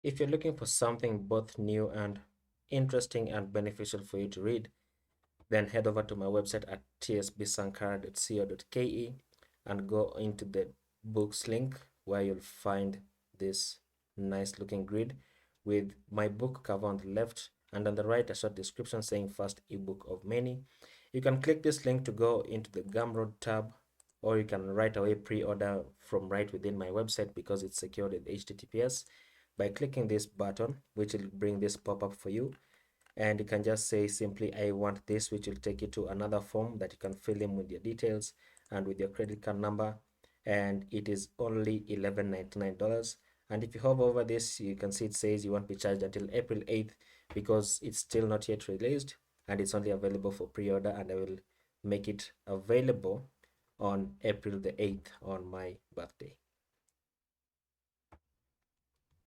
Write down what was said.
If you're looking for something both new and interesting and beneficial for you to read, then head over to my website at tsbsankara.co.ke and go into the books link where you'll find this nice looking grid with my book cover on the left and on the right a short description saying first ebook of many. You can click this link to go into the Gumroad tab, or you can right away pre-order from right within my website because it's secured with HTTPS by clicking this button, which will bring this pop-up for you, and you can just say simply I want this, which will take you to another form that you can fill in with your details and with your credit card number, and it is only $11.99. And if you hover over this, you can see it says you won't be charged until April 8th because it's still not yet released and it's only available for pre-order, and I will make it available on April the 8th on my birthday.